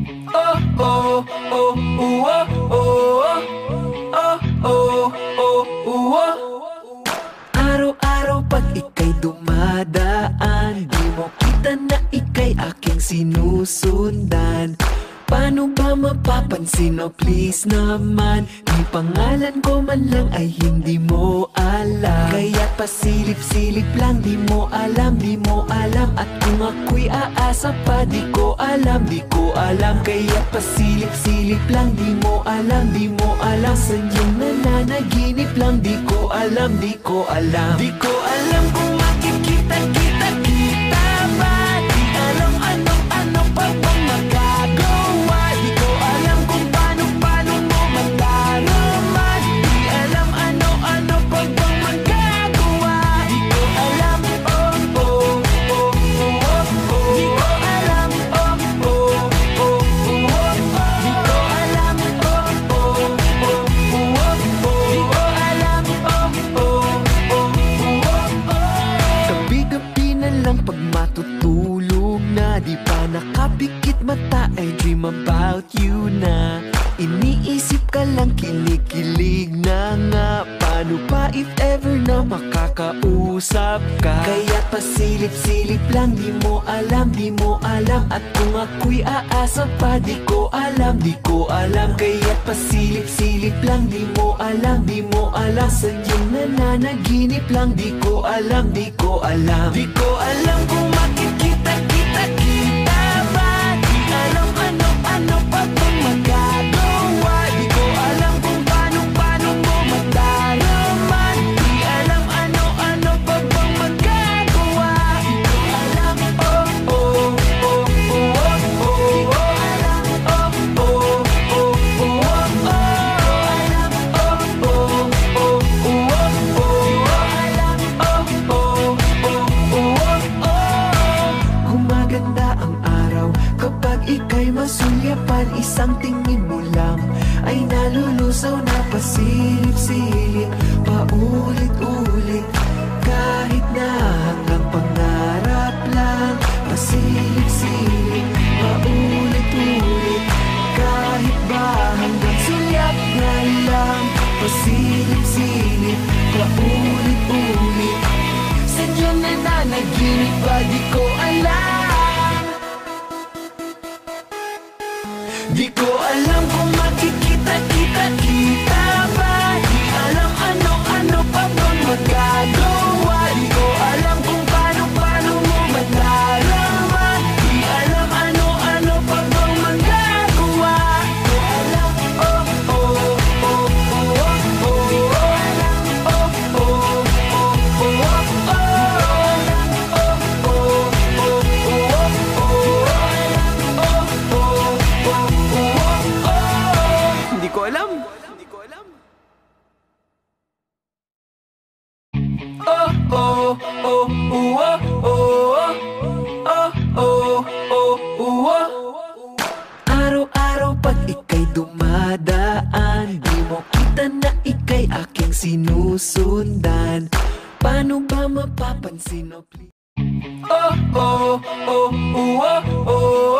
Oh, oh, oh, oh, oh, oh, oh, oh, oh. Araw-araw pag ika'y dumadaan, di mo kita na ika'y aking sinusundan. Paano ba mapapansin, oh please naman? Di pangalan ko man lang ay hindi mo alam. Kaya pasilip-silip lang, di mo alam, di mo alam. At kung ako'y aasa pa, di ko alam, di ko alam. Kaya pasilip-silip lang, di mo alam, di mo alam. Saan yung nananaginip lang, di ko alam, di ko alam. Di ko alam kung makikita-kita kita ba. Di alam ano-ano pa bang magagawa. Di ko alam kung paano mo matalaman. Di alam ano-ano pa bang magagawa. Di ko alam, oh, oh, oh, oh, oh. Di ko alam, oh, oh, oh, oh, oh. Di ko alam, oh, oh, oh, oh, oh. Di ko alam, oh, oh, oh, oh, oh. Gabi-gabi na lang pag matutulog na, di pa nakapikit mata ay dream about you na. Iniisip ka lang, kinikilig na nga. Paano pa if ever na makakausap ka? Kaya pasilip-silip lang, di mo alam, di mo alam. At kung ako'y aasa pa, di ko alam, di ko alam. Kaya pasilip-silip lang, di mo alam, di mo alam. Saan yung nananaginip lang, di ko alam, di ko alam. Di ko alam kung makikita-kita kita ba. Di alam ano-ano pa bang magagawa. Di ko alam kung paano mo matalaman. Di alam ano-ano pa bang magagawa. Di ko alam, oh, oh, oh, oh, oh, oh. Di ko alam, oh, oh, oh, oh, oh. Alam, oh, oh, oh, oh, oh. Di ko alam, oh, oh, oh, oh, oh. Gumaganda ang araw kapag ika'y masulyapan. Isang tingin mo lang ay nalulusaw na pasilip-silip, paulit-ulit. Kahit na hanggang pangarap lang, pasilip-silip, paulit-ulit. Kahit ba hanggang sulyap na lang, pasilip-silip, paulit-ulit. Sadya na nanaginip ba, di ko alam. Di ko alam kung makikita-kita kita ba. Di alam ano-ano pa bang magagawa. Di ko alam kung paano mo matalaman. Di alam ano-ano pa bang magagawa. Di ko alam, oh, oh, oh, oh, oh. Di ko alam, oh, oh, oh, oh, oh. Alam, oh, oh, oh, oh, oh. Hindi ko alam. Oh, oh, oh, oh, oh, oh. Oh, oh, oh, oh. Araw-araw pag ika'y dumadaan, di mo kita na ika'y aking sinusundan. Paano ba mapapansin, oh please? Oh, oh, oh, oh, oh, oh.